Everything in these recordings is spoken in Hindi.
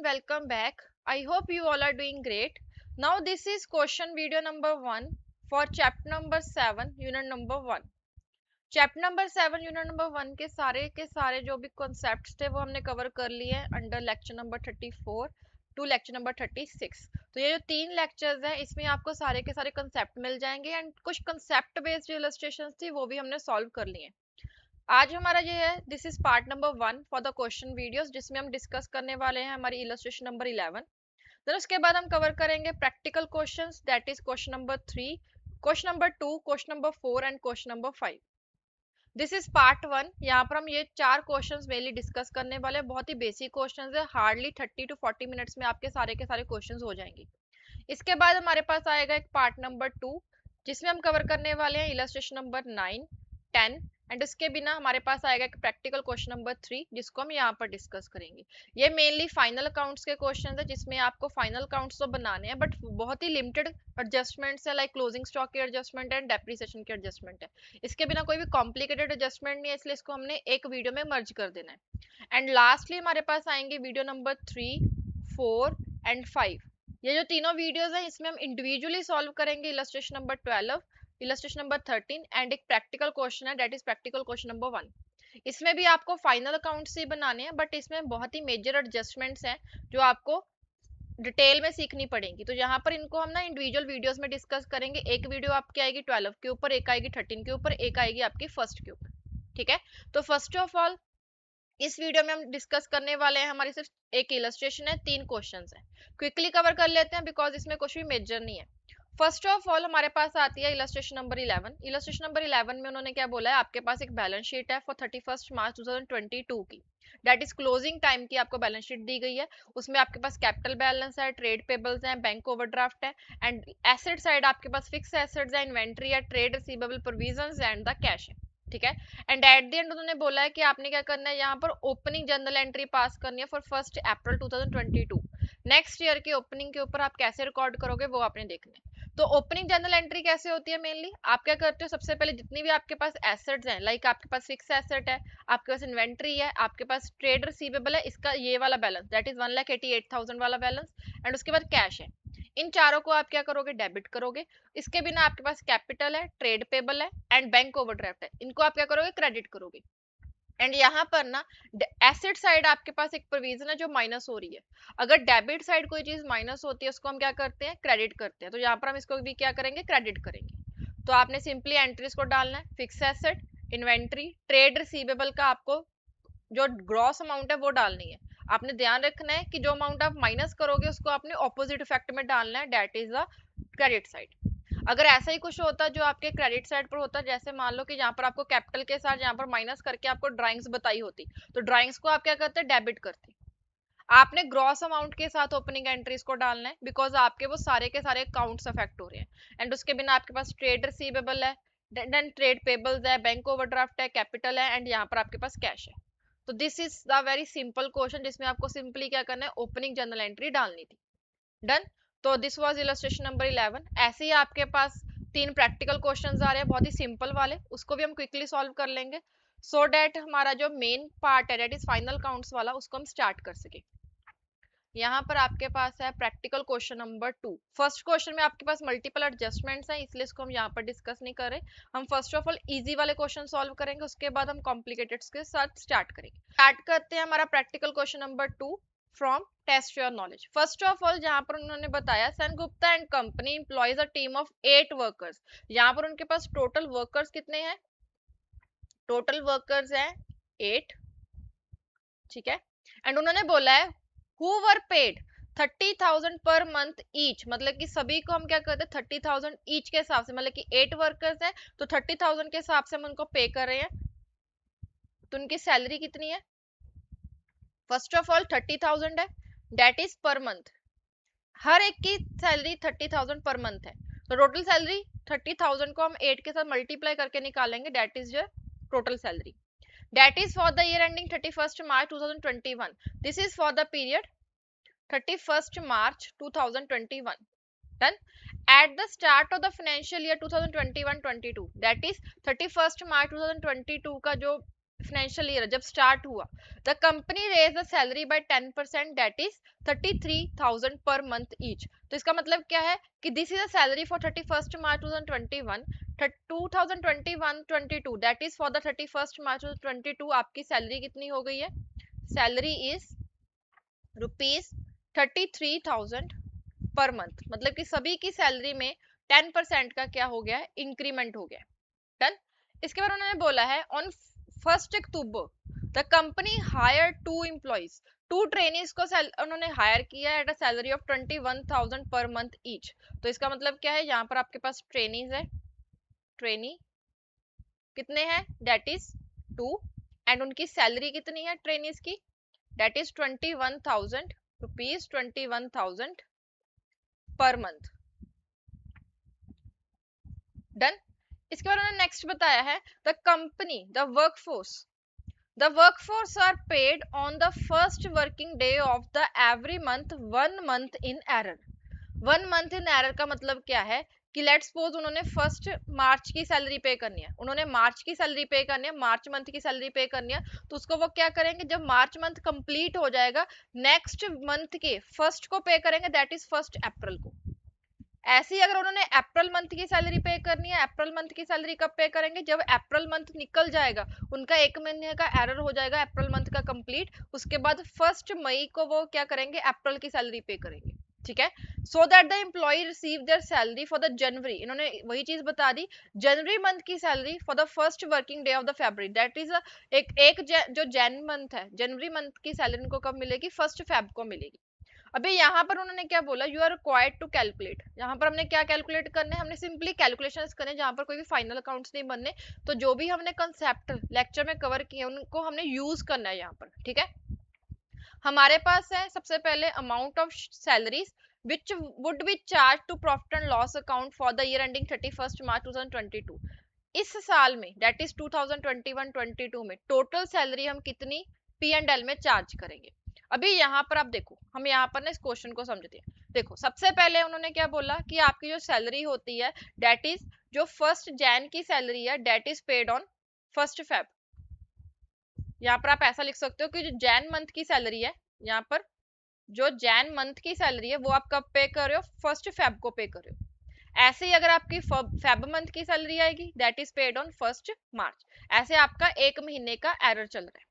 welcome back. I hope you all are doing great. Now this is question video number 1 for chapter number 7 unit number 1. Chapter number 7 unit number 1 के सारे जो भी कॉन्सेप्ट्स थे वो हमने कवर कर लिए under lecture number 34 to lecture number 36. तो ये जो 3 लेक्चर्स हैं इसमें आपको सारे के सारे कॉन्सेप्ट मिल जाएंगे एंड कुछ कॉन्सेप्ट बेस्ड इलस्ट्रेशंस थी वो भी हमने सॉल्व कर लिए. आज हमारा ये है, this is part number 1 for the question videos, जिसमें हम डिस्कस करने वाले हैं हमारी इलस्ट्रेशन नंबर 11. देन उसके बाद हम कवर करेंगे practical questions, that is question number 3, question number 2, question number 4 and question number 5. This is part 1. यहाँ पर हम ये 4 क्वेश्चंस मेनली डिस्कस करने वाले हैं. बहुत ही बेसिक क्वेश्चंस है, हार्डली 30 to 40 मिनट्स में आपके सारे के सारे क्वेश्चंस हो जाएंगे. इसके बाद हमारे पास आएगा एक पार्ट नंबर 2, जिसमें हम कवर करने वाले हैं इलस्ट्रेशन नंबर 9, 10 एंड इसके बिना हमारे पास आएगा एक प्रैक्टिकल क्वेश्चन नंबर 3, जिसको हम यहाँ पर डिस्कस करेंगे. ये मेनली फाइनल अकाउंट्स के क्वेश्चंस है, जिसमें आपको फाइनल अकाउंट्स तो बनाने हैं बट बहुत ही लिमिटेड एडजस्टमेंट्स है, लाइक क्लोजिंग स्टॉक के एडजस्टमेंट एंड डेप्रिसिएशन के एडजस्टमेंट है. इसके बिना कोई भी कॉम्प्लिकेटेड एडजस्टमेंट नहीं है, इसलिए इसको हमने एक वीडियो में मर्ज कर देना है. एंड लास्टली हमारे पास आएंगे वीडियो नंबर 3, 4 एंड 5. ये जो तीनों वीडियोस हैं इसमें हम इंडिविजुअली सॉल्व करेंगे illustration number 12, illustration number 13 and एक प्रैक्टिकल क्वेश्चन है, that is practical question number 1. इसमें भी आपको फाइनल अकाउंट्स ही बनाने हैं बट इसमें बहुत ही मेजर एडजस्टमेंट्स हैं जो आपको डिटेल में सीखनी पड़ेंगी. तो यहाँ पर इनको हम ना इंडिविजुअल वीडियोस में डिस्कस करेंगे. एक वीडियो आपकी आएगी 12 के ऊपर, एक आएगी 13 के ऊपर, एक आएगी आपकी फर्स्ट के ऊपर. ठीक है, तो फर्स्ट ऑफ ऑल इस वीडियो में हम डिस्कस करने वाले हैं, हमारी सिर्फ एक इलस्ट्रेशन है, 3 क्वेश्चंस हैं. क्विकली कवर कर लेते हैं बिकॉज इसमें कुछ भी मेजर नहीं है. फर्स्ट ऑफ ऑल हमारे पास आती है इलस्ट्रेशन नंबर 11. इलस्ट्रेशन नंबर 11 में उन्होंने क्या बोला है, आपके पास एक बैलेंस शीट है फॉर 31 मार्च 2022 की, दैट इज क्लोजिंग टाइम की आपको बैलेंस शीट दी गई है. उसमें आपके पास कैपिटल बैलेंस है, ट्रेड पेबल्स है, बैंक ओवरड्राफ्ट है एंड एसेट साइड आपके पास फिक्स एसेट्स है, इन्वेंट्री है, trade receivable provisions and the cash है. ठीक है, एंड एट द एंड उन्होंने बोला है कि आपने क्या करना है, यहाँ पर ओपनिंग जर्नल एंट्री पास करनी है फॉर 1 अप्रैल 2022. नेक्स्ट ईयर की ओपनिंग के ऊपर आप कैसे रिकॉर्ड करोगे वो आपने देखना है. तो ओपनिंग जर्नल एंट्री कैसे होती है, मेनली आप क्या करते हो, सबसे पहले जितनी भी आपके पास एसेट्स हैं, लाइक आपके पास फिक्स एसेट है, आपके पास इन्वेंट्री है, आपके पास ट्रेड रिसीवेबल है, इसका ये वाला बैलेंस दैट इज 1,88,000 वाला बैलेंस एंड उसके बाद कैश है, इन चारों को आप क्या करोगे, डेबिट करोगे. इसके बिना आपके पास कैपिटल है, ट्रेड पेबल है एंड बैंक ओवरड्राफ्ट है, इनको आप क्या करोगे, क्रेडिट करोगे. एंड यहाँ पर ना एसेट साइड आपके पास एक प्रोविजन है जो माइनस हो रही है. अगर डेबिट साइड कोई चीज माइनस होती है उसको हम क्या करते हैं, क्रेडिट करते हैं. तो यहाँ पर हम इसको भी क्या करेंगे, क्रेडिट करेंगे. तो आपने सिंपली एंट्रीज को डालना है, fix asset, inventory, trade receivable का आपको जो ग्रॉस अमाउंट है वो डालनी है. आपने ध्यान रखना है कि जो अमाउंट आप माइनस करोगे उसको आपने ऑपोजिट इफेक्ट में डालना है, that is the credit side. अगर ऐसा ही कुछ होता जो आपके क्रेडिट साइड पर होता, जैसे मान लो कि यहाँ पर आपको कैपिटल के साथ यहाँ पर माइनस करके आपको ड्राइंग्स बताई होती, तो ड्राइंग्स को आप क्या करते, डेबिट करते. आपने ग्रॉस अमाउंट के साथ ओपनिंग एंट्रीज को डालना है बिकॉज आपके वो सारे के सारे अकाउंट्स अफेक्ट हो रहे हैं. एंड उसके बिना आपके पास ट्रेड रिसीवेबल है, देन ट्रेड पेबल्स है, बैंक ओवरड्राफ्ट है, कैपिटल है एंड यहाँ पर आपके पास कैश है. तो this is the very simple question जिसमें आपको सिंपली क्या करना है, ओपनिंग जर्नल एंट्री डालनी थी. डन. तो दिस वाज इलस्ट्रेशन नंबर 11. ऐसे ही आपके पास 3 प्रैक्टिकल क्वेश्चंस आ रहे हैं, बहुत ही सिंपल वाले, उसको भी हम क्विकली सॉल्व कर लेंगे सो दैट हमारा जो मेन पार्ट है दैट इज फाइनल काउंट्स वाला उसको हम स्टार्ट कर सके. यहाँ पर आपके पास है practical question number 2. First question में आपके पास मल्टीपल एडजस्टमेंट्स हैं, इसलिए इसको हम यहाँ पर डिस्कस नहीं कर रहे. हम फर्स्ट ऑफ ऑल इजी वाले क्वेश्चन सॉल्व करेंगे, उसके बाद हम कॉम्प्लिकेटेड के साथ स्टार्ट करेंगे. स्टार्ट करते हैं हमारा practical question number 2 from test your knowledge. First of all जहाँ पर उन्होंने बताया Sen Gupta and company employs a team of 8 workers. यहाँ पर उनके पास टोटल वर्कर्स कितने हैं, टोटल वर्कर्स हैं 8. ठीक है, एंड उन्होंने बोला है who were paid 30,000 per month each, मतलब कि सभी को हम क्या करते हैं 30,000 ईच के हिसाब से, मतलब कि 8 वर्कर्स हैं तो 30,000 के हिसाब से हम उनको पे कर रहे हैं. तो उनकी सैलरी कितनी है, फर्स्ट ऑफ ऑल 30,000 है, दैट इज पर मंथ. हर एक की सैलरी 30,000 पर मंथ है, तो टोटल सैलरी 30,000 को हम 8 के साथ मल्टीप्लाई करके निकालेंगे, that is your total salary. That is for the year ending 31st March 2021. This is for the period 31st March 2021. Done. At the start of the financial year 2021-22, that is 31st March 2022 का जो फाइनेंशियल ईयर जब स्टार्ट हुआ, the company raise the salary by 10% that is 33,000 per month each. तो इसका मतलब क्या है कि this is a salary for 31st March 2021, 2021-22 that is for the 31st March 2022 आपकी सैलरी कितनी हो गई है, सैलरी इज ₹33,000 पर मंथ, मतलब कि सभी की सैलरी में 10% का क्या हो गया है, इंक्रीमेंट हो गया। डन। इसके बाद उन्होंने बोला है on 1 October the company hire 2 employees, 2 trainees को उन्होंने हायर किया at a salary of 21,000 per month each. तो इसका मतलब क्या है, यहाँ पर आपके पास ट्रेनीज है, ट्रेनी कितने हैं, डेट इज 2, एंड उनकी सैलरी कितनी है ट्रेनीज की, date is 21,000 rupees, 21,000 per month. Done. इसके बाद उन्होंने नेक्स्ट बताया है the company the workforce are paid on the first working day of the every month 1 month in arrear. 1 month in arrear का मतलब क्या है कि लेट्स सपोज उन्होंने 1 मार्च की सैलरी पे करनी है, उन्होंने मार्च की सैलरी पे करनी है, मार्च मंथ की सैलरी पे करनी है, तो उसको वो क्या करेंगे, जब मार्च मंथ कंप्लीट हो जाएगा नेक्स्ट मंथ के फर्स्ट को पे करेंगे, दैट इज 1 अप्रैल को। ऐसे ही अगर उन्होंने अप्रैल मंथ की सैलरी पे करनी है, अप्रैल मंथ की सैलरी कब पे करेंगे, जब अप्रैल मंथ निकल जाएगा, उनका 1 महीने का एरर हो जाएगा अप्रैल मंथ का कंप्लीट, उसके बाद 1 मई को वो क्या करेंगे, अप्रैल की सैलरी पे करेंगे। ठीक है, so that the employ receive their salary for the January, इन्होंने वही चीज बता दी, जनवरी मंथ की salary for the first working day of the February, that is जो जैन मंथ है, जनवरी मंथ की सैलरी उनको कब मिलेगी, 1 फेब को मिलेगी। अभी यहाँ पर उन्होंने क्या बोला, you are required to calculate, यहाँ पर हमने क्या कैलकुलेट करने, हमने सिंपली कैलकुलेशंस करने, जहाँ पर कोई भी फाइनल अकाउंट्स नहीं बनने, तो जो भी हमने कंसेप्ट लेक्चर में कवर किए उनको हमने यूज करना है यहाँ पर। ठीक है, हमारे पास है सबसे पहले amount of salaries which would be charge to profit and loss account for the year ending 31st March 2022। इस साल में दैट इज 2021-22 में टोटल सैलरी हम कितनी P&L में चार्ज करेंगे। अभी यहाँ पर आप देखो, हम यहाँ पर ना इस क्वेश्चन को समझते हैं। देखो सबसे पहले उन्होंने क्या बोला कि आपकी जो सैलरी होती है दैट इज जो 1 जैन की सैलरी है that is paid on 1 Feb. यहाँ पर आप ऐसा लिख सकते हो कि जो जैन मंथ की सैलरी है, यहाँ पर जो जैन मंथ की सैलरी है वो आप कब पे कर रहे हो, 1 फेब को पे कर रहे हो। ऐसे ही अगर आपकी फेब मंथ की सैलरी आएगी दैट इज पेड ऑन 1 मार्च। ऐसे आपका 1 महीने का एरर चल रहा है।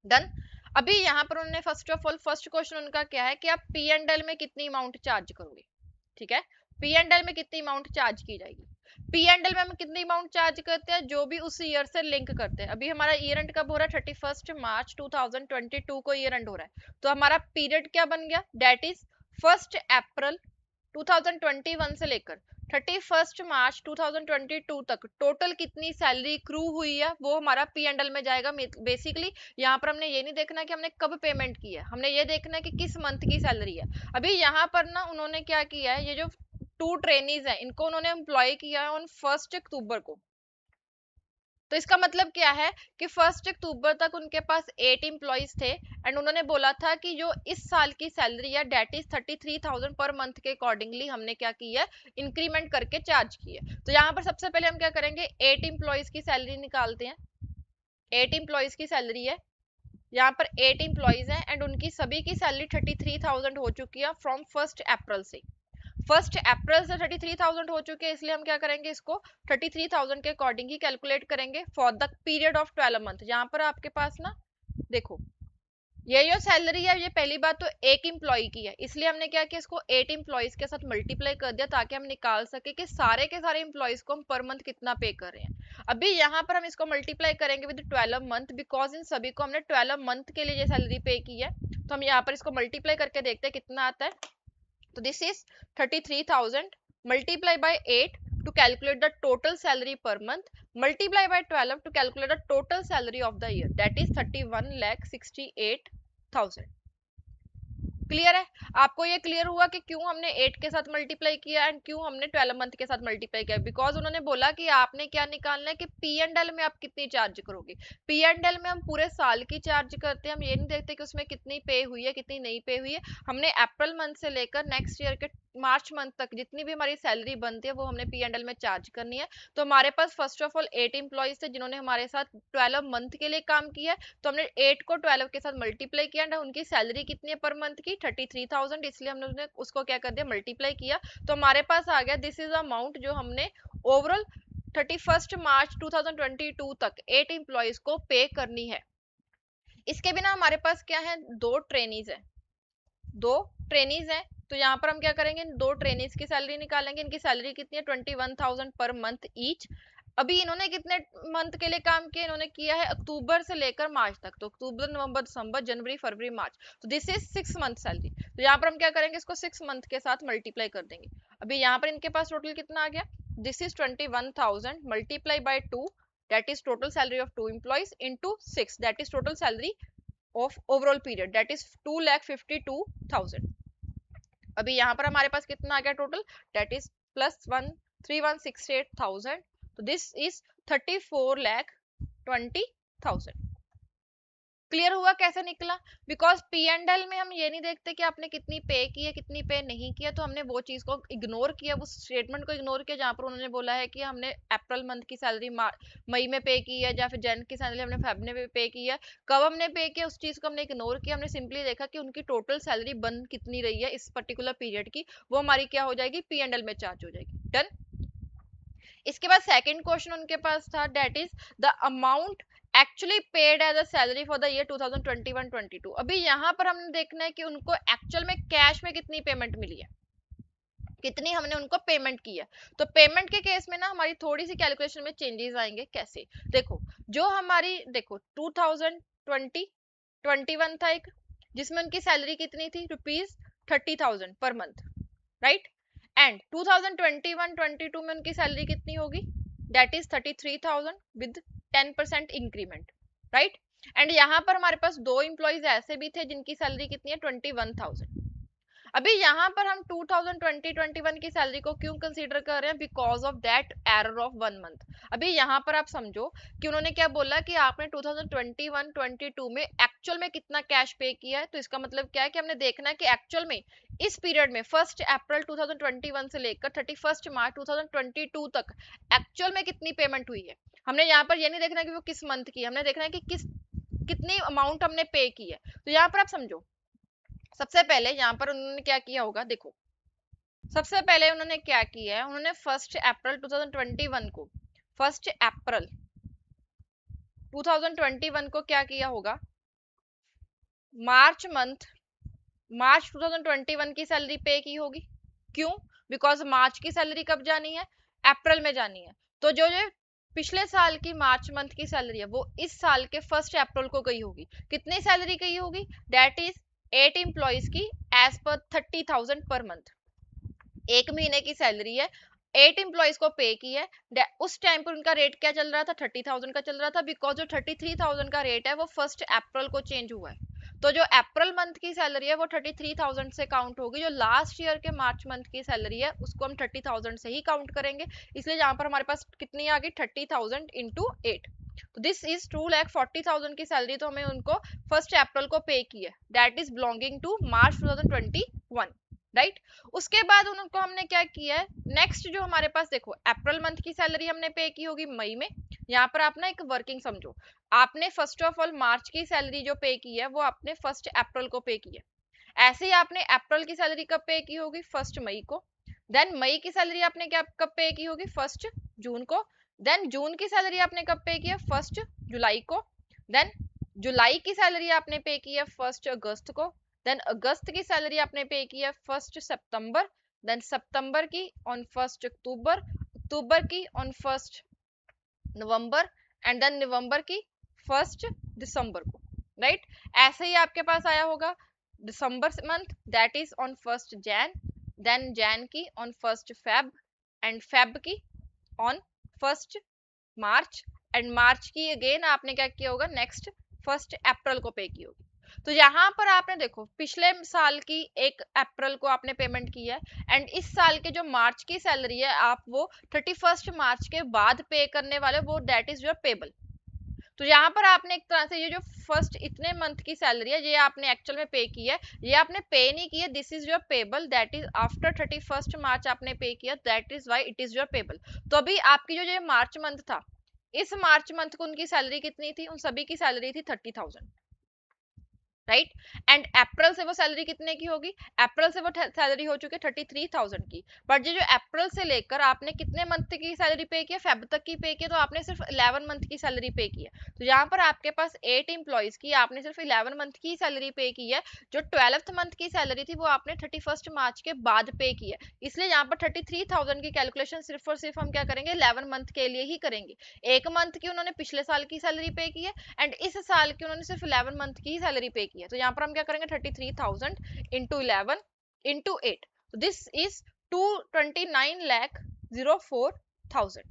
डन। अभी यहाँ पर उन्होंने first of all first question उनका क्या है कि आप P&L में कितनी अमाउंट चार्ज करोगे। ठीक है, P&L में कितनी अमाउंट चार्ज की जाएगी, P&L में हम कितनी अमाउंट चार्ज करते हैं, जो भी उस ईयर से लिंक करते हैं। अभी हमारा ईयर एंड कब हो रहा है, 31st मार्च 2022 को ईयर एंड हो रहा है, तो हमारा पीरियड क्या बन गया, डेट इज 1 अप्रैल 2021 से लेकर 31st मार्च 2022 तक टोटल कितनी सैलरी क्रू हुई है वो हमारा P&L में जाएगा। बेसिकली यहाँ पर हमने ये नहीं देखना कि हमने कब पेमेंट की है, हमने ये देखना है कि किस मंथ की सैलरी है। अभी यहाँ पर ना उन्होंने क्या किया है, ये जो 2 ट्रेनीज है इनको उन्होंने एम्प्लॉय किया है ऑन 1 अक्टूबर को। तो इसका मतलब क्या है कि 1 अक्टूबर तक उनके पास 8 एम्प्लॉइज थे, एंड उन्होंने बोला था कि जो इस साल की सैलरी है डेट इज 33,000 पर मंथ के अकॉर्डिंगली हमने क्या की है, इंक्रीमेंट करके चार्ज की है। तो यहाँ पर सबसे पहले हम क्या करेंगे, 8 एम्प्लॉइज की सैलरी निकालते हैं। 8 एम्प्लॉइज की सैलरी है, यहाँ पर 8 एम्प्लॉइज हैं एंड उनकी सभी की सैलरी 33,000 हो चुकी है फ्रॉम 1 अप्रैल से। 1 अप्रैल से 33,000 हो चुके हैं, इसलिए हम क्या करेंगे, इसको 33,000 के अकॉर्डिंग ही कैलकुलेट करेंगे for the period of 12 month. यहाँ पर आपके पास ना देखो ये जो सैलरी है, ये पहली बात तो 1 एम्प्लॉय की है, इसलिए हमने क्या किया, इसको 8 एम्प्लॉयज के साथ मल्टीप्लाई कर दिया ताकि हम निकाल सके कि सारे के सारे एम्प्लॉयज को हम पर मंथ कितना पे कर रहे हैं। अभी यहाँ पर हम इसको मल्टीप्लाई करेंगे विद 12 मंथ, बिकॉज इन सभी को हमने 12 मंथ के लिए ये सैलरी पे की है, तो हम यहाँ पर इसको मल्टीप्लाई करके देखते हैं कितना आता है। तो this is 33,000 multiply by 8 to calculate the total salary per month, multiply by 12 to calculate the total salary of the year, that is 31,68,000। Clear है, आपको ये क्लियर हुआ कि क्यों हमने 8 के साथ मल्टीप्लाई किया एंड क्यों हमने 12 मंथ के साथ मल्टीप्लाई किया, बिकॉज उन्होंने बोला कि आपने क्या निकालना है कि P&L में आप कितनी चार्ज करोगे। P&L में हम पूरे साल की चार्ज करते हैं, हम ये नहीं देखते कि उसमें कितनी पे हुई है कितनी नहीं पे हुई है, हमने अप्रैल मंथ से लेकर नेक्स्ट ईयर के मार्च मंथ तक जितनी भी हमारी सैलरी बनती है वो हमने पी एंड एल में चार्ज करनी है। तो हमारे पास फर्स्ट ऑफ ऑल 8 एम्प्लॉइज थे जिन्होंने हमारे साथ 12 मंथ के लिए काम किया है, तो हमने 8 को 12 के साथ मल्टीप्लाई किया एंड उनकी सैलरी कितनी है पर मंथ की 33,000, इसलिए हमने उसको क्या कर दिया मल्टीप्लाई किया। तो हमारे पास आ गया दिस इज अमाउंट जो हमने ओवरऑल 31 मार्च 2022 तक 8 एम्प्लॉइज को पे करनी है। इसके बिना हमारे पास क्या है, दो ट्रेनीज हैं। तो यहाँ पर हम क्या करेंगे, इन दो ट्रेनीज की सैलरी निकालेंगे। इनकी सैलरी कितनी है 21,000 पर मंथ ईच। अभी इन्होंने कितने मंथ के लिए काम किया, इन्होंने किया है अक्टूबर से लेकर मार्च तक, तो अक्टूबर नवंबर दिसंबर जनवरी फरवरी मार्च, तो दिस इज 6 मंथ सैलरी। तो यहाँ पर हम क्या करेंगे, इसको 6 मंथ के साथ मल्टीप्लाई कर देंगे। अभी यहाँ पर इनके पास टोटल कितना आ गया, this is 21,000 multiply by 2, that is total salary of 2 employees into 6, that is total salary of overall period, that is 2,52,000। अभी यहाँ पर हमारे पास कितना आ गया टोटल, that is +13168,000, तो दिस इज 34,20,000। क्लियर हुआ कैसे निकला? बिकॉज पी एंड एल में हम ये नहीं देखते कि आपने कितनी पे की है कितनी पे नहीं किया, तो हमने वो चीज को इग्नोर किया, उस स्टेटमेंट को इग्नोर किया जहां पर उन्होंने बोला है कि हमने अप्रैल मंथ की सैलरी मई में पे की है या फिर जैन की सैलरी हमने फेब में पे की है। कब हमने पे किया उस चीज को हमने इग्नोर किया, हमने सिंपली देखा कि उनकी टोटल सैलरी बन कितनी रही है इस पर्टिकुलर पीरियड की, वो हमारी क्या हो जाएगी पी एंड एल में चार्ज हो जाएगी। डन। इसके बाद सेकंड क्वेश्चन उनके पास था, that is the amount actually paid as a salary for the year 2021-22। अभी यहाँ पर हमने देखना है कि उनको एक्चुअल में कैश में कितनी पेमेंट मिली है, कितनी हमने उनको पेमेंट की है। तो पेमेंट के केस में ना हमारी थोड़ी सी कैलकुलेशन में चेंजेस आएंगे। कैसे, देखो जो हमारी देखो 2021 था एक, जिसमें उनकी सैलरी कितनी थी ₹30,000 पर मंथ, राइट। एंड 2021-22 में उनकी सैलरी कितनी होगी, that is 33,000 with 10% increment, right. And यहाँ पर हमारे पास दो इंप्लॉइज ऐसे भी थे जिनकी सैलरी कितनी है 21,000। अभी यहाँ पर हम 2020-21 की सैलरी को क्यों कंसीडर कर रहे हैं, because of that error of 1 month. अभी यहाँ पर आप समझो कि उन्होंने क्या बोला कि आपने 2021-22 में एक्चुअल में कितना कैश पे किया है, तो इसका मतलब क्या है कि हमने देखना है कि एक्चुअल में इस पीरियड में 1 अप्रैल 2021 से लेकर 31 मार्च 2022 तक एक्चुअल में कितनी पेमेंट हुई है। हमने यहाँ पर ये नहीं देखना कि वो किस मंथ की, हमने देखना है कि कितनी अमाउंट हमने पे की है। तो यहाँ पर आप समझो, सबसे पहले यहाँ पर उन्होंने क्या किया होगा, देखो सबसे पहले उन्होंने क्या किया है, उन्होंने 1 अप्रैल 2021 को 1 अप्रैल 2021 को क्या किया होगा, मार्च 2021 की सैलरी पे की होगी। क्यों, बिकॉज मार्च की सैलरी कब जानी है, अप्रैल में जानी है। तो जो जो पिछले साल की मार्च मंथ की सैलरी है वो इस साल के 1 अप्रैल को गई होगी। कितनी सैलरी गई होगी, दैट इज 8 एम्प्लॉइज की एज पर 30,000 पर मंथ। एक महीने की सैलरी है, 8 एम्प्लॉइज को पे की है। उस टाइम पर उनका रेट क्या चल रहा था, 30,000 का चल रहा था, बिकॉज जो 33,000 का रेट है वो 1 अप्रैल को चेंज हुआ है। तो जो अप्रैल मंथ की सैलरी है वो 33,000 से काउंट होगी, जो लास्ट ईयर के मार्च मंथ की सैलरी है उसको हम 30,000 से ही काउंट करेंगे। इसलिए यहाँ पर हमारे पास कितनी आ गई 30,000 इंटू 8, तो दिस इज 2,40,000 की सैलरी तो हमें उनको 1 अप्रैल को पे की है, that is belonging to March 2021, right. उसके बाद उनको हमने क्या किया है, नेक्स्ट जो हमारे पास देखो अप्रैल मंथ की सैलरी हमने पे की होगी मई में। यहाँ पर आप ना एक वर्किंग समझो, आपने फर्स्ट ऑफ ऑल मार्च की सैलरी जो पे की है वो आपने 1 अप्रैल को पे की है। ऐसे ही आपने अप्रैल की सैलरी कब पे की होगी, 1 मई को। देन मई की सैलरी आपने क्या कब पे की होगी, 1 जून को। देन जून की सैलरी आपने कब पे की है, 1 जुलाई को। देन जुलाई की सैलरी आपने पे की है 1 अगस्त को। देन अगस्त की सैलरी आपने पे की है 1 सितंबर। देन सितंबर की ऑन 1 अक्टूबर, अक्टूबर की ऑन 1 नवंबर, एंड देन नवंबर की 1 दिसंबर को, राइट। ऐसे ही आपके पास आया होगा December month, that is on 1 Jan, then Jan की ऑन 1 फेब, एंड फेब की ऑन 1 मार्च, एंड मार्च की अगेन आपने क्या किया होगा नेक्स्ट 1 अप्रैल को पे की होगी। तो यहाँ पर आपने देखो पिछले साल की 1 अप्रैल को आपने पेमेंट की है, एंड इस साल के जो मार्च की सैलरी है आप वो 31 मार्च के बाद पे करने वाले, वो दैट इज योर पेबल। तो यहाँ पर आपने एक तरह से ये जो फर्स्ट इतने मंथ की सैलरी है ये आपने एक्चुअल में पे की है, ये आपने पे नहीं की है, this is your payable, that is after 31st मार्च आपने पे किया, that is why it is your payable. तो अभी आपकी जो ये मार्च मंथ था, इस मार्च मंथ को उनकी सैलरी कितनी थी, उन सभी की सैलरी थी 30,000, राइट। एंड अप्रैल से वो सैलरी कितने की होगी, अप्रैल से वो सैलरी हो चुकी है 33,000 की। बट ये जो अप्रैल से लेकर आपने कितने मंथ की सैलरी पे की है, फेब तक की पे की है, तो आपने सिर्फ 11 मंथ की सैलरी पे की है। तो यहाँ पर आपके पास 8 एम्प्लॉयज की आपने सिर्फ 11 मंथ की सैलरी पे की है। जो 12th मंथ की सैलरी थी वो आपने 31st मार्च के बाद पे की है। इसलिए यहाँ पर 33,000 की कैलकुलेशन सिर्फ और सिर्फ हम क्या करेंगे, 11 मंथ के लिए ही करेंगे। एक मंथ की उन्होंने पिछले साल की सैलरी पे की है एंड इस साल की उन्होंने सिर्फ 11 मंथ की सैलरी पे की है। तो यहाँ पर हम क्या करेंगे, 33,000 into 11 into 8, this is 229,04,000,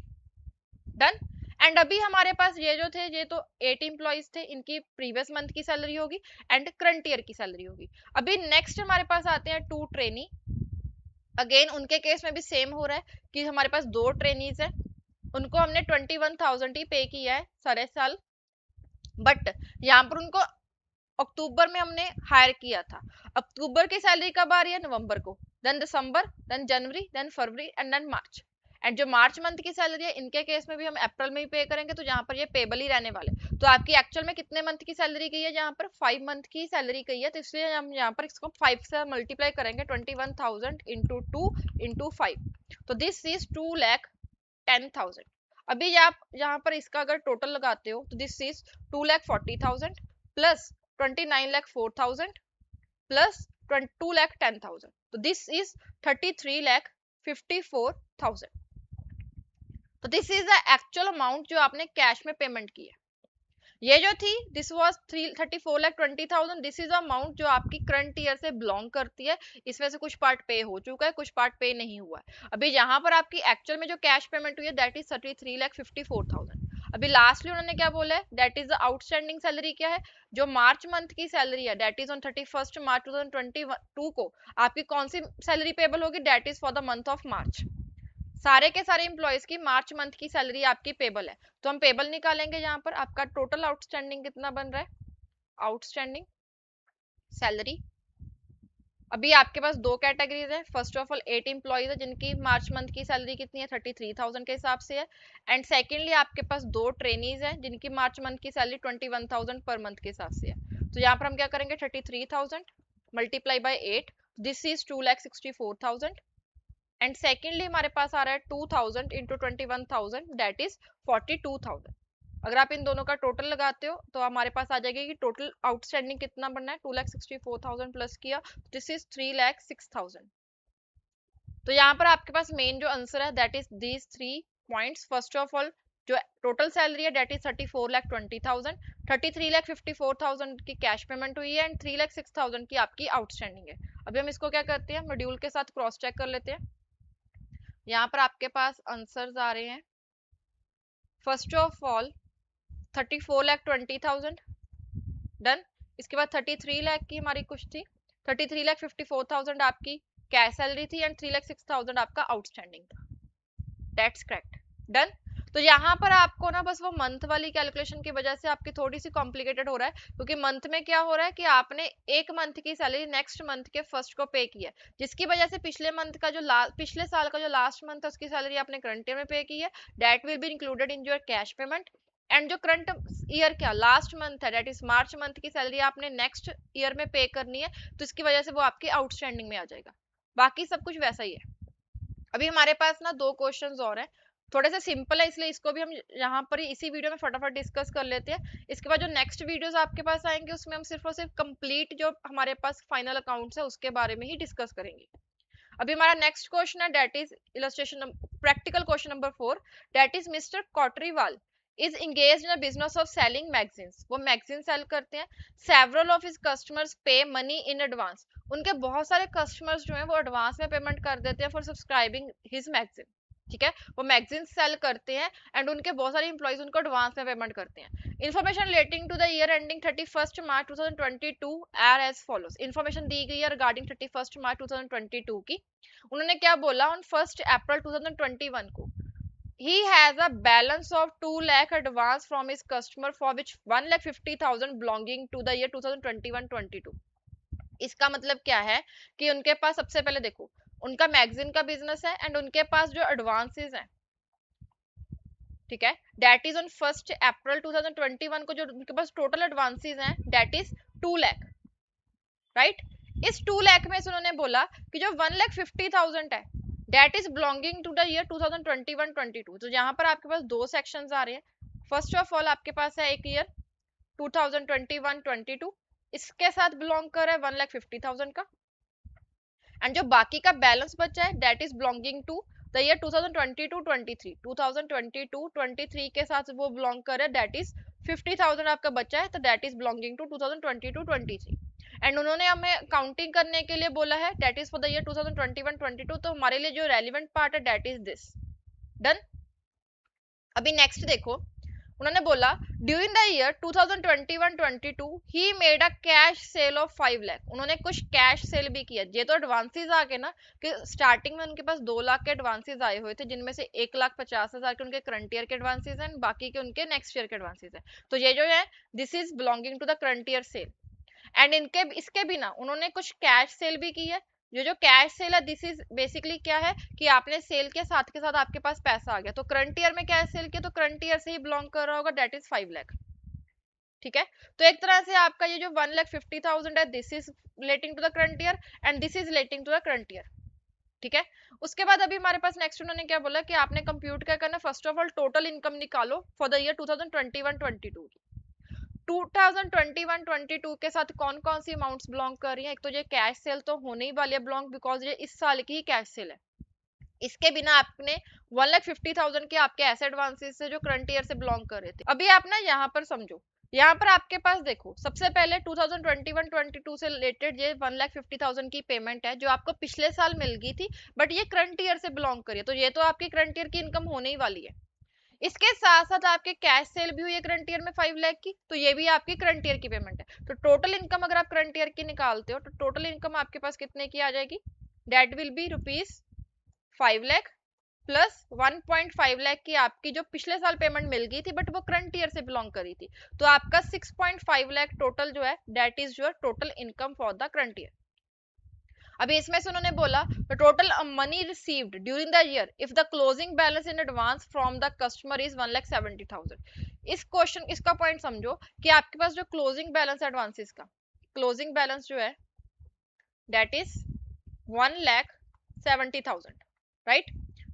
done. And अभी हमारे पास ये जो थे, ये तो 8 एम्प्लॉइज थे, इनकी प्रीवियस मंथ की सैलरी होगी एंड करंट ईयर की सैलरी होगी। अभी नेक्स्ट हमारे पास आते हैं 2 ट्रेनी। अगेन उनके केस में भी सेम हो रहा है कि हमारे पास 2 ट्रेनीज है, उनको हमने 21,000 ही पे किया है सारे साल, बट यहाँ पर उनको अक्टूबर में हमने हायर किया था। अक्टूबर की सैलरी कब आ रही है, नवंबर को, then December, then January, then February and then March. And जो मार्च मंथ की सैलरी है इनके केस में भी हम अप्रैल में ही पे करेंगे, तो यहाँ पर ये पेबल ही रहने वाले। तो आपकी एक्चुअल में कितने मंथ की सैलरी गई है, यहाँ पर 5 मंथ की सैलरी गई है, तो इसलिए हम यहाँ पर इसको 5 से मल्टीप्लाई करेंगे, 21,000 इंटू 2 इंटू 5, तो दिस इज 2,10,000। अभी आप यहाँ पर इसका अगर टोटल लगाते हो तो दिस इज 2,40,000 प्लस 29,04,000 प्लस 2,10,000, तो दिस इज 33,54,000। तो this is the actual amount जो आपने कैश में पेमेंट की है। ये जो थी this was 34,20,000, this is amount जो आपकी करंट ईयर से बिलोंग करती है। इसमें से कुछ पार्ट पे हो चुका है, कुछ पार्ट पे नहीं हुआ है। अभी यहाँ पर आपकी एक्चुअल में जो कैश पेमेंट हुई है दैट इज 33,54,000। अभी लास्टली उन्होंने क्या बोला है, that is the outstanding salary क्या है, जो मार्च मंथ की सैलरी है that is on 31st March 2022 को आपकी कौन सी सैलरी पेबल होगी, that is for the month of March. सारे के सारे इंप्लॉयज की मार्च मंथ की सैलरी आपकी पेबल है, तो हम पेबल निकालेंगे। यहाँ पर आपका टोटल आउटस्टैंडिंग कितना बन रहा है, आउटस्टैंडिंग सैलरी। अभी आपके पास दो कैटेगरीज है, फर्स्ट ऑफ ऑल 8 एम्प्लॉयज है जिनकी मार्च मंथ की सैलरी कितनी है, 33,000 के हिसाब से है। एंड सेकेंडली आपके पास 2 ट्रेनीज है जिनकी मार्च मंथ की सैलरी 21,000 पर मंथ के हिसाब से है। तो यहाँ पर हम क्या करेंगे, 33,000 multiply by 8, this is 2,64,000। And secondly हमारे पास आ रहा है 2,000 इंटू 21,000 दैट इज 42,000। अगर आप इन दोनों का टोटल लगाते हो तो हमारे पास आ जाएगी कि टोटल आउटस्टैंडिंग कितना बनना है, 2,64,000 प्लस किया, दिस इज 3,06,000। तो यहाँ पर आपके पास मेन जो आंसर है that is these 3 points. First of all जो टोटल सैलरी है दैट इज 34,20,000, 33,54,000 की कैश पेमेंट हुई है एंड 3,06,000 की आपकी आउटस्टैंडिंग है। अभी हम इसको क्या करते हैं, मॉड्यूल के साथ क्रॉस चेक कर लेते हैं। यहाँ पर आपके पास आंसर्स आ रहे हैं, फर्स्ट ऑफ ऑल 34,20,000 डन। इसके बाद 33 लाख की हमारी कुछ थी, 33,54,000 आपकी कैश सैलरी थी एंड 3,06,000 आपका आउटस्टैंडिंग था, दैट्स करेक्ट, डन। तो यहाँ पर आपको ना बस वो मंथ वाली कैलकुलेशन की वजह से आपकी थोड़ी सी कॉम्प्लिकेटेड हो रहा है, क्योंकि मंथ में क्या हो रहा है कि आपने एक मंथ की सैलरी नेक्स्ट मंथ के फर्स्ट को पे की है, जिसकी वजह से पिछले मंथ का जो पिछले साल का जो लास्ट मंथ है उसकी सैलरी आपने करंट ईयर में पे की है, that will be included in your cash payment. And जो करंट ईयर क्या लास्ट मंथ है दैट इज मार्च मंथ की सैलरी आपने नेक्स्ट ईयर में पे करनी है, तो इसकी वजह से वो आपकी आउटस्टैंडिंग में आ जाएगा। बाकी सब कुछ वैसा ही है। अभी हमारे पास ना 2 क्वेश्चंस और हैं, थोड़े से सिंपल है इसलिए इसको भी हम यहाँ पर ही इसी वीडियो में फटाफट डिस्कस कर लेते हैं। इसके बाद जो नेक्स्ट वीडियोस आपके पास आएंगे उसमें हम सिर्फ और सिर्फ कंप्लीट जो हमारे पास फाइनल अकाउंट्स है उसके बारे में ही डिस्कस करेंगे। अभी हमारा नेक्स्ट क्वेश्चन है that is illustration practical question number 4, that is mister Kotriwal is engaged in a business of selling magazines, वो मैगजीन सेल करते हैं। several of his customers pay money in advance, उनके बहुत सारे कस्टमर्स जो हैं वो एडवांस में पेमेंट कर देते हैं फॉर सब्सक्राइबिंग हिज मैगजीन, ठीक है। वो मैगजीन सेल करते हैं एंड उनके बहुत सारे इंप्लॉइज उनको एडवांस में पेमेंट करते हैं। Information relating to the year ending 31st March 2022 are as follows, information दी गई है रिगार्डिंग 31st मार्च 2022 की। उन्होंने क्या बोला, ऑन 1st अप्रैल 2021 को he has a balance of 2 lakh advance from his customer for which 1,50,000 belonging to the year 2021-22. इसका मतलब क्या है कि उनके पास सबसे पहले देखो उनका मैगजीन का बिजनेस है एंड उनके पास जो एडवांसेस हैं, ठीक है, दैट इज ऑन 1 अप्रैल 2021 को जो उनके पास टोटल एडवांसेस हैं दैट इज 2 लाख, राइट। इस 2 लाख में से उन्होंने बोला कि जो 1,50,000 है that is belonging to the year 2021-22। तो यहाँ पर आपके पास दो सेक्शंस आ रहे हैं। फर्स्ट ऑफ ऑल आपके पास है एक ईयर 2021-22, इसके साथ बिलोंग कर रहा है 1,50,000 का, एंड जो बाकी का बैलेंस बचा है that is belonging to the year 2022-23। 2022-23 के साथ वो बिलोंग कर रहा है दैट इज 50,000 आपका बचा है, तो that is belonging to 2022-23। And उन्होंने हमें काउंटिंग करने के लिए बोला है that is for the year 2021-22। तो हमारे लिए जो रेलिवेंट पार्ट है दैट इज दिस। डन। अभी नेक्स्ट देखो, उन्होंने बोला during the year 2021-22 he made a cash sale of 5 lakh. उन्होंने कुछ कैश सेल भी किया। ये तो एडवांसेस आ गए ना कि स्टार्टिंग में उनके पास 2 लाख के एडवांसेस आए हुए थे, जिनमें से 1,50,000 के उनके करंट ईयर के एडवांसेस हैं, बाकी के उनके नेक्स्ट ईयर के एडवांसेस हैं। तो ये जो है this is belonging to the current year sale. And इनके इसके बिना उन्होंने कुछ कैश सेल भी की है। जो कैश सेल है दिस इज बेसिकली क्या है कि आपने सेल के साथ आपके पास पैसा आ गया, तो करंट ईयर में कैश सेल किया तो करंट ईयर से ही बिलोंग कर रहा होगा, दैट इज 5 लाख। ठीक है, तो एक तरह से आपका ये जो 1,50,000 है this is relating to the current year and this is relating to the current year. ठीक है, उसके बाद अभी हमारे पास नेक्स्ट उन्होंने क्या बोला कि आपने कंप्यूट क्या करना, first of all total income निकालो फॉर द ईयर 2021-22। 2021-22 के साथ कौन कौन सी अमाउंट्स बिलोंग कर रही हैं। एक तो ये कैश सेल तो होने ही वाली है बिलोंग, बिकॉज ये इस साल की ही कैश सेल है। इसके बिना आपने 1,50,000 के आपके ऐसे एडवांसेस से जो करंट ईयर से बिलोंग कर रहे थे। अभी आप ना यहाँ पर समझो, यहाँ पर आपके पास देखो सबसे पहले 2021-22 से रिलेटेड ये 1,50,000 की पेमेंट है जो आपको पिछले साल मिल गई थी, बट ये करंट ईयर से बिलोंग करिए, तो ये तो आपकी करंट ईयर की इनकम होने ही वाली है। इसके साथ साथ आपके कैश सेल भी हुई है करंट ईयर में 5 लाख की, तो ये भी आपकी करंट ईयर की पेमेंट है। तो टोटल इनकम अगर आप करंट ईयर की निकालते हो तो टोटल इनकम आपके पास कितने की आ जाएगी, that will B ₹5 lakh plus 1.5 lakh की आपकी जो पिछले साल पेमेंट मिल गई थी बट वो करंट ईयर से बिलोंग करी थी, तो आपका 6.5 लाख टोटल जो है that is your total income for the current year. अभी इसमें से उन्होंने बोला the total money received during the year if the closing balance in advance from the customer is 1,70,000। इस क्वेश्चन इसका पॉइंट समझो कि आपके पास जो क्लोजिंग बैलेंस एडवांसेस का क्लोजिंग बैलेंस जो है दैट इज 1,70,000, राइट।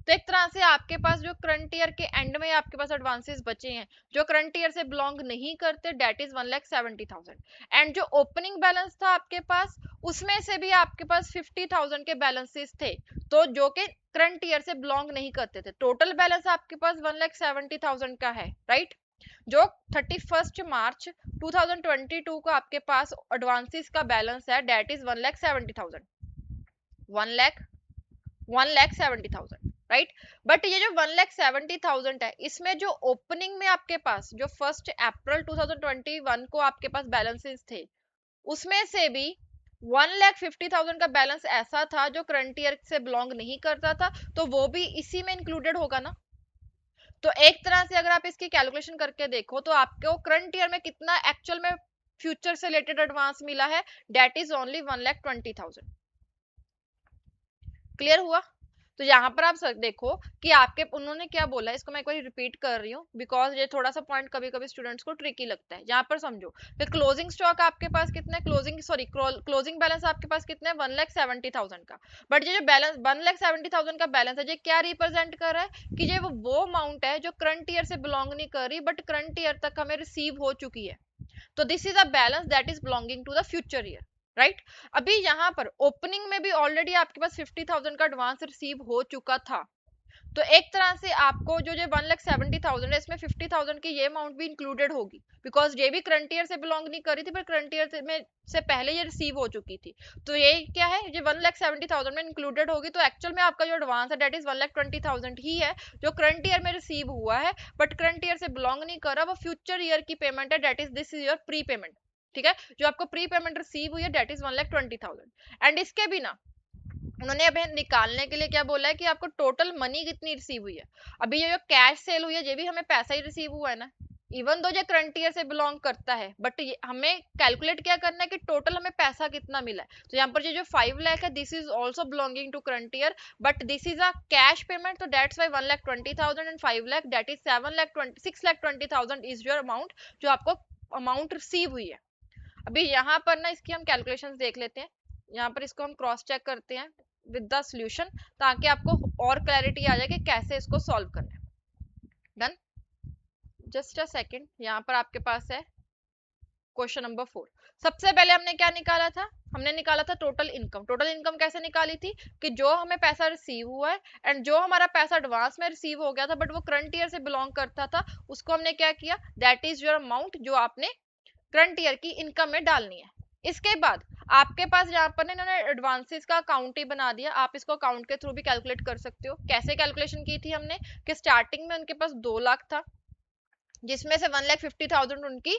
तो एक तरह से आपके पास जो करंट ईयर के एंड में आपके पास एडवांसेस बचे हैं जो करंट ईयर से बिलोंग नहीं करते दैट इज 1,70,000। एंड जो ओपनिंग बैलेंस था आपके पास उसमें से भी आपके पास 50,000 के बैलेंसेस थे, तो जो कि करंट ईयर से बिलोंग नहीं करते थे। टोटल बैलेंस आपके पास 1,70,000 का है, राइट। जो 31 मार्च 2022 को आपके पास एडवांसेस का बैलेंस है दैट इज 1,70,000, 1,70,000, राइट। बट ये जो 1,70,000 है इसमें जो ओपनिंग में आपके पास जो 1 अप्रैल 2021 को आपके पास बैलेंसेस थे उसमें से भी 1,50,000 का बैलेंस ऐसा था जो करंट ईयर से बिलोंग नहीं करता था, तो वो भी इसी में इंक्लूडेड होगा ना। तो एक तरह से अगर आप इसकी कैलकुलेशन करके देखो तो आपको करंट ईयर में कितना एक्चुअल में फ्यूचर से रिलेटेड एडवांस मिला है दैट इज ओनली 1,20,000। क्लियर हुआ। तो यहाँ पर आप देखो कि आपके उन्होंने क्या बोला, इसको मैं एक बार रिपीट कर रही हूँ बिकॉज ये थोड़ा सा पॉइंट कभी कभी स्टूडेंट्स को ट्रिकी लगता है। यहाँ पर समझो फिर क्लोजिंग स्टॉक आपके पास कितना है, क्लोजिंग बैलेंस आपके पास कितना है 1,70,000 का। बट ये जो बैलेंस 1,70,000 का बैलेंस है ये क्या रिप्रेजेंट कर रहा है कि ये वो अमाउंट है जो करंट ईयर से बिलोंग नहीं कर रही बट करंट ईयर तक हमें रिसीव हो चुकी है। तो this is a balance that is belonging to the future year, right. अभी यहाँ पर ओपनिंग में भी ऑलरेडी आपके पास 50,000 का एडवांस रिसीव हो चुका था, तो एक तरह से आपको जो 1,70,000 है इसमें 50,000 की ये अमाउंट भी इंक्लूडेड होगी बिकॉज ये भी करंट ईयर से बिलोंग नहीं कर रही थी पर करंट ईयर में से पहले ये रिसीव हो चुकी थी, तो ये क्या है ये 1,70,000 में इंक्लूडेड होगी। तो एक्चुअल में आपका जो एडवांस है दैट इज 1,20,000 ही है जो करंट ईयर में रिसीव हुआ है बट करंट ईयर से बिलोंग नहीं कर रहा, वो फ्यूचर ईयर की पेमेंट है that is this is your pre payment. ठीक है, जो आपको प्री पेमेंट रिसीव हुई है दैट इज 1,20,000। एंड इसके बिना उन्होंने अभी निकालने के लिए क्या बोला है कि आपको टोटल मनी कितनी रिसीव हुई है। अभी ये जो कैश सेल हुई है ये भी हमें पैसा ही रिसीव हुआ है ना, इवन दो जो करंट ईयर से बिलोंग करता है, बट हमें कैलकुलेट क्या करना है कि टोटल हमें पैसा कितना मिला है। तो यहाँ पर ये जो 5 लाख है this is also belonging to current year, but this is a cash payment, तो that's why 1,20,000 and 5 lakh that is 6,20,000 is your amount जो आपको अमाउंट रिसीव हुई है। अभी यहाँ पर ना इसकी हम कैलकुलेशंस देख लेते हैं, यहाँ पर इसको हम क्रॉस चेक करते हैं विद द सॉल्यूशन ताकि आपको और क्लैरिटी आ जाए कि कैसे इसको सॉल्व करना है। Done, just a second. यहाँ पर आपके पास है क्वेश्चन नंबर 4। सबसे पहले हमने क्या निकाला था, हमने निकाला था टोटल इनकम। टोटल इनकम कैसे निकाली थी कि जो हमें पैसा रिसीव हुआ है एंड जो हमारा पैसा एडवांस में रिसीव हो गया था बट वो करंट ईयर से बिलोंग करता था, उसको हमने क्या किया, दैट इज योर अमाउंट जो आपने करंट ईयर की इनकम में डालनी है। इसके बाद आपके पास यहाँ पर इन्होंने एडवांसेस का अकाउंट ही बना दिया, आप इसको अकाउंट के थ्रू भी कैलकुलेट कर सकते हो। कैसे कैलकुलेशन की थी हमने कि स्टार्टिंग में उनके पास 2 लाख था जिसमें से 1,50,000 उनकी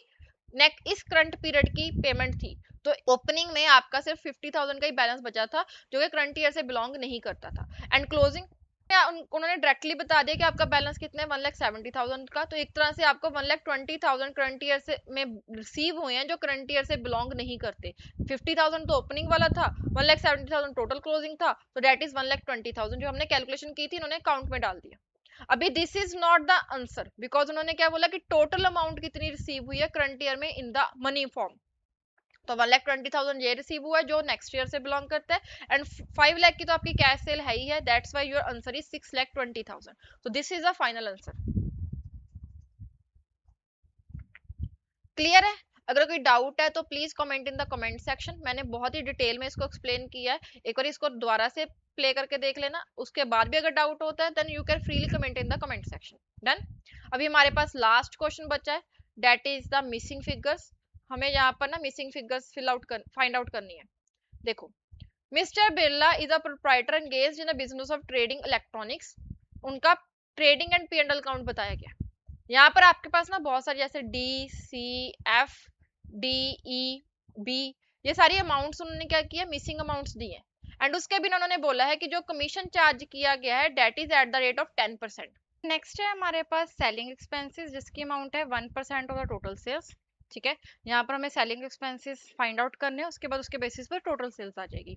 इस करंट पीरियड की पेमेंट थी, तो ओपनिंग में आपका सिर्फ 50,000 का ही बैलेंस बचा था जो कि करंट ईयर से बिलोंग नहीं करता था। एंड क्लोजिंग उन्होंने डायरेक्टली बता दिया कि आपका बैलेंस कितना है 1,70,000 का, तो एक तरह से आपको 1,20,000 करंट ईयर से में रिसीव हुए हैं जो करंट ईयर से बिलोंग नहीं करते। 50,000 तो ओपनिंग वाला था, 1,70,000 टोटल क्लोजिंग था, तो दैट इज 1,20,000 जो हमने कैलकुलेशन की थी इन्होंने अकाउंट में डाल दिया। अभी this is not the answer because उन्होंने क्या बोला कि टोटल अमाउंट कितनी रिसीव हुई है करंट ईयर में इन द मनी फॉर्म, तो 1,20,000 ये रिसीव हुआ है जो नेक्स्ट ईयर से बिलोंग करता है एंड 5 लाख की तो आपकी कैश सेल है ही है, that's why your answer is 6,20,000। तो this is the final answer. Clear है? अगर कोई डाउट है तो please comment in the comment section. मैंने बहुत ही डिटेल में इसको एक्सप्लेन किया है, एक बार इसको दोबारा से प्ले करके देख लेना, उसके बाद भी अगर डाउट होता है then you can freely comment in the comment section. Done. अभी हमारे पास लास्ट क्वेश्चन बचा है, that is the missing figures. हमें यहाँ पर ना मिसिंग फिगर्स फाइंड आउट करनी है। देखो, mister Birla is a proprietor engaged in the business of trading electronics. उनका trading and P and L account बताया गया। यहाँ पर आपके पास ना बहुत सारी जैसे डी, सी, एफ, डी, ई, बी, ये सारी अमाउंट्स उन्होंने क्या किया, मिसिंग अमाउंट्स दिए एंड उसके भी उन्होंने बोला है कि जो कमीशन चार्ज किया गया है that is eight the rate of 10%। Next है हमारे पास सेलिंग एक्सपेंसेस जिसकी अमाउंट है 1% ऑफ द टोटल सेल्स। ठीक है, यहाँ पर हमें सेलिंग एक्सपेंसेस फाइंड आउट करने हैं, उसके बाद उसके बेसिस पर टोटल सेल्स आ जाएगी।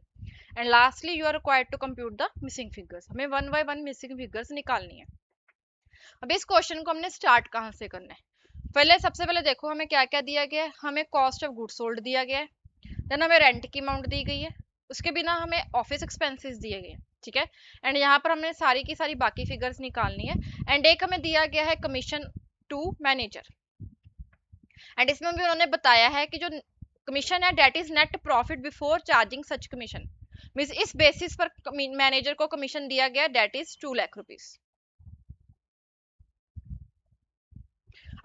And lastly you are required to compute the missing figures. हमें 1 बाय 1 मिसिंग फिगर्स निकालनी है। अब इस क्वेश्चन को हमने स्टार्ट कहाँ से करना है, पहले सबसे पहले देखो हमें क्या क्या दिया गया है। हमें कॉस्ट ऑफ गुड्स सोल्ड दिया गया है, देन हमें रेंट की अमाउंट दी गई है, उसके बिना हमें ऑफिस एक्सपेंसेस दिए गए हैं। ठीक है, एंड यहाँ पर हमने सारी की सारी बाकी फिगर्स निकालनी है। एंड एक हमें दिया गया है कमीशन टू मैनेजर, एंड इसमें भी उन्होंने बताया है कि जो कमीशन है that is net profit before charging such commission, means इस बेसिस पर मैनेजर को कमीशन दिया गया दैट इज 2 लाख रुपीस।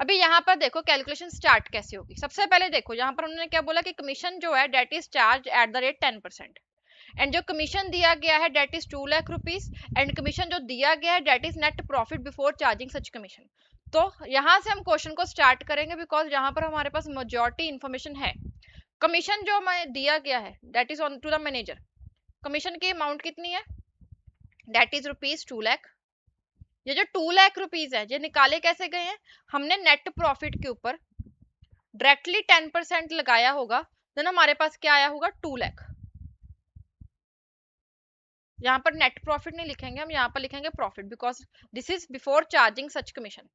अभी यहाँ पर देखो कैलकुलेशन स्टार्ट कैसे होगी। सबसे पहले देखो यहाँ पर उन्होंने क्या बोला कि कमीशन जो है that is charge at the rate 10%, and जो कमीशन दिया गया है that is 2 lakh rupees, and commission जो दिया गया है that is net profit before charging such commission. तो यहाँ से हम क्वेश्चन को स्टार्ट करेंगे बिकॉज यहाँ पर हमारे पास मेजॉरिटी इन्फॉर्मेशन है। कमीशन जो हमें दिया गया है that is on to the manager, commission की अमाउंट कितनी है, डेट इज रुपीज 2 लाख। ये जो 2 लाख रुपीज है ये निकाले कैसे गए हैं, हमने नेट प्रॉफिट के ऊपर डायरेक्टली 10% लगाया होगा, देन हमारे पास क्या आया होगा 2 लाख। यहाँ पर नेट प्रॉफिट नहीं लिखेंगे हम, यहाँ पर लिखेंगे profit because this is before charging such commission,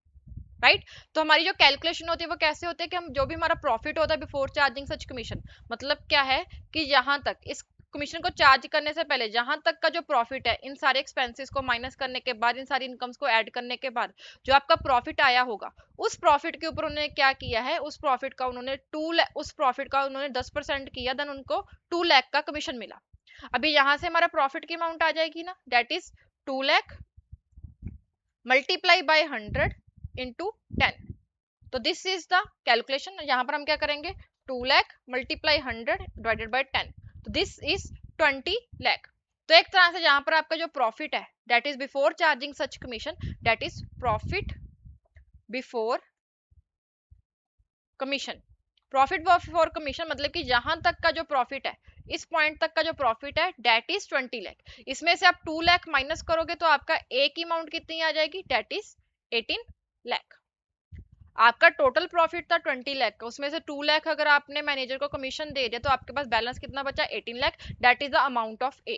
right. तो हमारी जो कैलकुलेशन होती है वो कैसे होती है कि हम जो भी हमारा प्रॉफिट होता है बिफोर चार्जिंग सच कमीशन, मतलब क्या है कि यहाँ तक इस कमीशन को चार्ज करने से पहले जहां तक का जो प्रॉफिट है इन सारे एक्सपेंसेस को माइनस करने के बाद, इन सारी इनकम्स को ऐड करने के बाद जो आपका प्रॉफिट आया होगा, उस प्रॉफिट के ऊपर उन्होंने क्या किया है, उस प्रॉफिट का उन्होंने 10% किया, देन उनको 2 लाख का कमीशन मिला। अभी यहाँ से हमारा प्रॉफिट की अमाउंट आ जाएगी ना, that is 2 lakh multiply by 100 into 10। तो दिस इज द कैलकुलेशन। यहाँ पर हम क्या करेंगे, 2 लाख मल्टीप्लाई 100 डिवाइडेड बाय 10, तो दिस इज 20 लाख। तो एक तरह से यहाँ पर आपका जो प्रॉफिट है that is before charging such commission, that is profit before commission. Profit before commission मतलब कि जहां तक का जो प्रॉफिट है इस पॉइंट तक का जो प्रॉफिट है डेट इज 20 लाख। इसमें से आप 2 लाख माइनस करोगे तो आपका एक ही अमाउंट कितनी आ जाएगी, डेट इज 18 लाख। आपका टोटल प्रॉफिट था 20 लाख का, उसमें से 2 लाख अगर आपने मैनेजर को कमीशन दे दिया तो आपके पास बैलेंस कितना बचा, 18 lakh. That is the amount of A.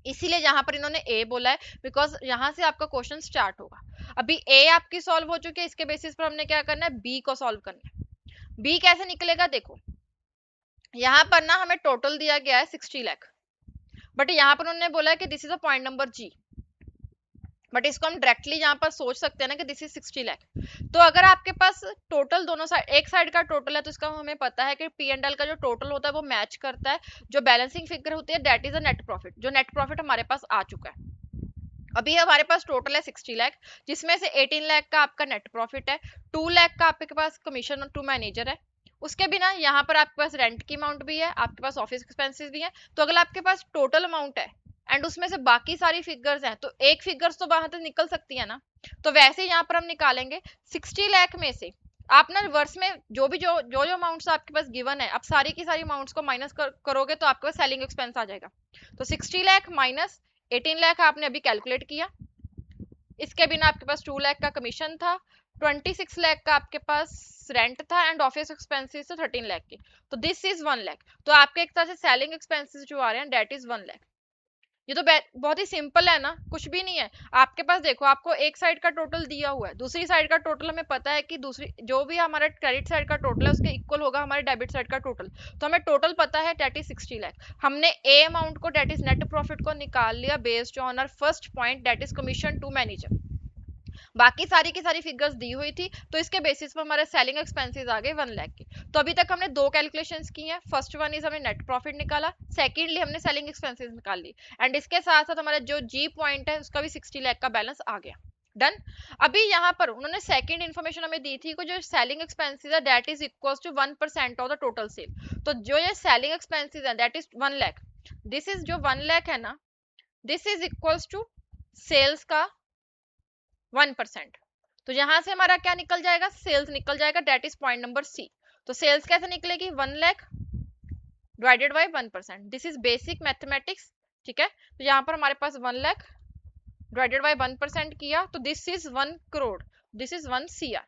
इसीलिए यहाँ पर इन्होंने ए बोला है, बिकॉज यहाँ से आपका क्वेश्चन स्टार्ट होगा। अभी ए आपकी सॉल्व हो चुकी है, इसके बेसिस पर हमने क्या करना है, बी को सॉल्व करना है। बी कैसे निकलेगा, देखो यहाँ पर ना हमें टोटल दिया गया है 60 लाख, बट यहाँ पर उन्होंने बोला है कि this is a point number G, but इसको हम डायरेक्टली यहाँ पर सोच सकते हैं ना कि दिस इज 60 लाख। तो अगर आपके पास टोटल दोनों साइड, एक साइड का टोटल है तो इसका हमें पता है कि पी एंड एल का जो टोटल होता है वो मैच करता है जो बैलेंसिंग फिगर होती है, that is a net profit. जो नेट प्रॉफिट हमारे पास आ चुका है, अभी हमारे पास टोटल है 60 लाख, जिसमें से 18 लाख का आपका नेट प्रॉफिट है, 2 लाख का आपके पास कमीशन टू मैनेजर है। उसके बिना यहाँ पर आपके पास रेंट की अमाउंट भी है, आपके पास ऑफिस एक्सपेंसेस भी है। तो अगर आपके पास टोटल अमाउंट है एंड उसमें से बाकी सारी फिगर्स हैं, तो एक फिगर्स तो बाहर तक निकल सकती है ना। तो वैसे यहाँ पर हम निकालेंगे 60 लाख में से आप ना रिवर्स में जो भी जो अमाउंट्स आपके पास गिवन है, आप सारी की सारी अमाउंट्स को माइनस करोगे तो आपके पास सेलिंग एक्सपेंस आ जाएगा। तो 60 लाख माइनस 18 लाख आपने अभी कैलकुलेट किया, इसके बिना आपके पास 2 लाख का कमीशन था, 26 लाख का आपके पास रेंट था एंड ऑफिस एक्सपेंसेस तो 13 लाख की, तो दिस इज 1 लाख। तो आपके एक तरह से सेलिंग एक्सपेंसेस जो आ रहे हैं दैट इज 1 लाख। ये तो बहुत ही सिंपल है ना, कुछ भी नहीं है। आपके पास देखो, आपको एक साइड का टोटल दिया हुआ है, दूसरी साइड का टोटल हमें पता है कि दूसरी जो भी हमारा क्रेडिट साइड का टोटल है उसके इक्वल होगा हमारे डेबिट साइड का टोटल। तो हमें टोटल पता है दैट इज 60 लाख। हमने ए अमाउंट को दैट इज नेट प्रॉफिट को निकाल लिया based on our first point that is commission to manager. बाकी सारी की सारी फिगर्स दी हुई थी, तो इसके बेसिस पर हमारे सेलिंग एक्सपेंसेस आ गए 1 लाख की। तो अभी तक हमने दो कैलकुलेशंस की हैं, फर्स्ट वन इज हमने नेट प्रॉफिट निकाला, सेकेंडली हमने सेलिंग एक्सपेंसेस निकाल ली, एंड इसके साथ साथ हमारा जो जी पॉइंट है उसका भी 60 लाख का बैलेंस आ गया। डन। अभी यहाँ पर उन्होंने सेकंड इन्फॉर्मेशन हमें दी थी कि जो सेलिंग एक्सपेंसेस है that is equal to 1% of the total sale. तो जो ये सेलिंग एक्सपेंसेस है that is 1 lakh, this is जो 1 लाख है ना, this is equals to sales का 1%। तो यहां से हमारा क्या निकल जाएगा, सेल्स निकल जाएगा, that is point number C. तो सेल्स कैसे निकलेगी, 1 lakh divided by 1%। This is basic mathematics, ठीक है। तो यहाँ पर हमारे पास 1 लाख डिवाइडेड बाय 1% किया तो this is 1 crore, this is 1 CR।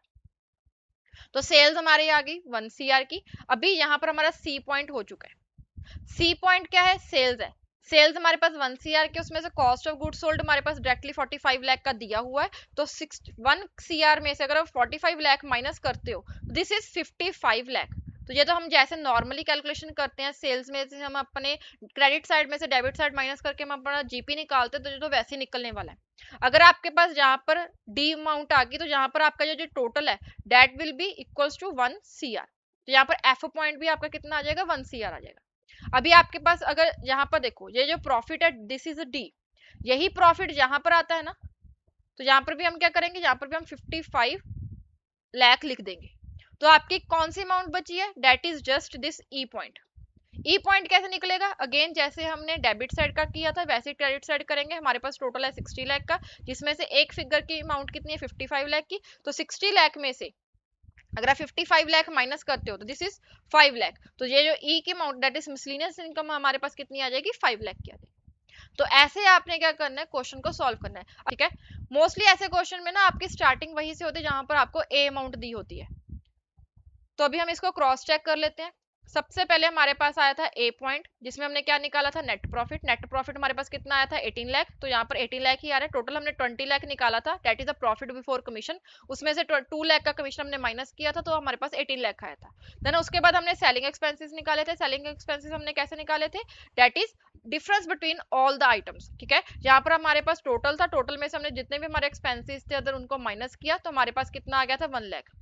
तो सेल्स हमारी आ गई 1 CR की। अभी यहाँ पर हमारा सी पॉइंट हो चुका है। सी पॉइंट क्या है, सेल्स है। सेल्स हमारे पास 1 CR के, उसमें से कॉस्ट ऑफ गुड सोल्ड हमारे पास डायरेक्टली 45 लाख का दिया हुआ है। तो 1 CR में से अगर आप 45 लाख माइनस करते हो, दिस इज 55 लाख। तो ये तो हम जैसे नॉर्मली कैलकुलेशन करते हैं सेल्स में से, हम अपने क्रेडिट साइड में से डेबिट साइड माइनस करके हम अपना जीपी निकालते हैं, तो ये तो वैसे ही निकलने वाला है। अगर आपके पास जहां पर डी अमाउंट आ गई, तो यहाँ पर आपका जो टोटल है that will be equals to 1 CR। तो यहाँ पर एफ पॉइंट भी आपका कितना आ जाएगा, 1 CR आ जाएगा। अभी आपके पास अगर यहाँ पर देखो, ये जो प्रॉफिट है दिस इज डी, यही प्रॉफिट यहाँ पर आता है ना, तो यहाँ पर भी हम क्या करेंगे, यहाँ पर भी हम 55 लाख लिख देंगे। तो आपकी कौन सी अमाउंट बची है, that is just this E point. E point कैसे निकलेगा, अगेन जैसे हमने डेबिट साइड का किया था वैसे क्रेडिट साइड करेंगे। हमारे पास टोटल है 60 लाख का, जिसमें से एक फिगर की अमाउंट कितनी है, 55 लाख की। तो 60 लाख में से अगर आप 55 लाख माइनस करते हो तो दिस इज 5 लाख। तो ये जो ई की amount that is miscellaneous income हमारे पास कितनी आ जाएगी, 5 लाख की आ जाएगी। तो ऐसे आपने क्या करना है, क्वेश्चन को सॉल्व करना है, ठीक है। मोस्टली ऐसे क्वेश्चन में ना आपकी स्टार्टिंग वहीं से होती है जहां पर आपको ए अमाउंट दी होती है। तो अभी हम इसको क्रॉस चेक कर लेते हैं। सबसे पहले हमारे पास आया था ए पॉइंट, जिसमें हमने क्या निकाला था, नेट प्रॉफिट। नेट प्रॉफिट हमारे पास कितना आया था, 18 लाख। तो यहाँ पर 18 लाख ही आ रहा है। टोटल हमने 20 लाख निकाला था, that is the profit before commission. उसमें से 2 लाख का कमीशन हमने माइनस किया था, तो हमारे पास 18 लाख आया था। देन उसके बाद हमने सेलिंग एक्सपेंसेस निकाले थे। सेलिंग एक्सपेंसेस हमने कैसे निकाले थे, that is difference between all the items, ठीक है। यहाँ पर हमारे पास टोटल था, टोटल में से हमने जितने भी हमारे एक्सपेंसेस थे अगर उनको माइनस किया तो हमारे पास कितना आ गया था, 1 लाख।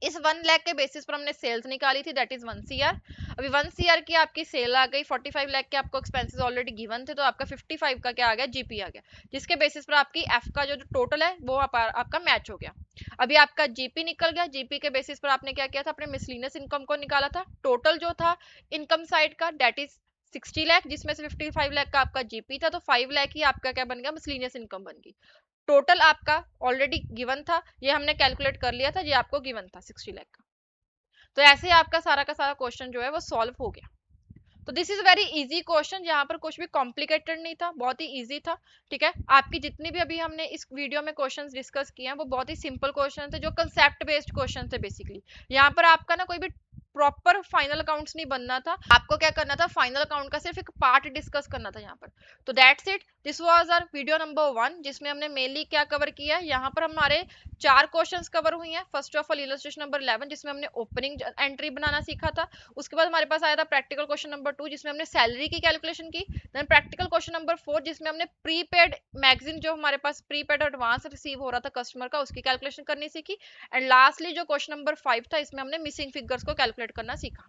इस 1 लाख के बेसिस पर हमने सेल्स निकाली थी, दैट इज 1 CR। अभी 1 CR की आपकी सेल आ गई, 45 लाख के आपको एक्सपेंसेस ऑलरेडी गिवन थे, तो आपका 55 का क्या आ गया, जीपी आ गया, जिसके बेसिस पर आपकी एफ का जो टोटल है वो आपका मैच हो गया। अभी आपका जीपी निकल गया, जीपी के बेसिस पर आपने क्या किया था, अपने मिसलिनियस इनकम को निकाला था। टोटल जो था इनकम साइड का दैट इज 60 लाख, जिसमें से 55 लाख का आपका जीपी था, तो 5 लाख ही आपका क्या बन गया, मिसलिनियस इनकम बन गई। टोटल आपका ऑलरेडी गिवन था, ये हमने कैलकुलेट कर लिया था, ये आपको गिवन था 60 लाख का। तो ऐसे ही आपका सारा का सारा क्वेश्चन जो है वो सॉल्व हो गया। तो this is very easy question, यहाँ पर कुछ भी कॉम्प्लिकेटेड नहीं था, बहुत ही इजी था। ठीक है, आपकी जितनी भी अभी हमने इस वीडियो में क्वेश्चंस डिस्कस किए हैं वो बहुत ही सिंपल क्वेश्चन थे, जो कंसेप्ट बेस्ड क्वेश्चन थे बेसिकली। यहाँ पर आपका ना कोई भी प्रॉपर फाइनल अकाउंट्स नहीं बनना था, आपको क्या करना था, फाइनल अकाउंट का सिर्फ एक पार्ट डिस्कस करना था यहाँ पर। तो that's it, this was our video number 1, जिसमें हमने मेनली क्या कवर किया है, यहाँ पर हमारे 4 क्वेश्चंस कवर हुई हैं। First of all illustration number 11, जिसमें हमने ओपनिंग एंट्री बनाना सीखा था। उसके बाद हमारे पास आया था प्रैक्टिकल क्वेश्चन नंबर 2, जिसमें हमने सैलरी की कैलकुलेशन की। देन प्रैक्टिकल क्वेश्चन नंबर 4, जिसमें हमने प्रीपेड मैगजीन, जो हमारे पास प्रीपेड एडवांस रिसीव हो रहा था कस्टमर का, उसकी कैलकुलेशन करनी सीखी। एंड लास्टली जो क्वेश्चन नंबर 5 था, इसमें हमने मिसिंग फिगर्स को कैलकुलेट करना सीखा।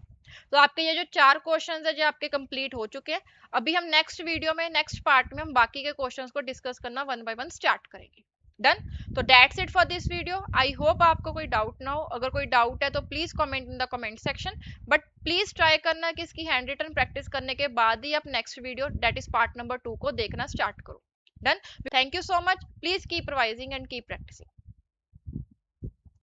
तो आपके ये जो 4 क्वेश्चंस है जो आपके कंप्लीट हो चुके हैं। अभी हम नेक्स्ट वीडियो में, नेक्स्ट पार्ट में हम बाकी के क्वेश्चंस को डिस्कस करना वन बाय वन स्टार्ट करेंगे। डन। तो that's it for this video. I hope आपको कोई डाउट ना हो, अगर कोई डाउट है तो please comment in the comment section, but please try करना कि इसकी हैंड रिटन प्रैक्टिस करने के बाद ही आप next video that is part number 2 को देखना स्टार्ट करो। Done. Thank you so much, please keep revising and keep practising.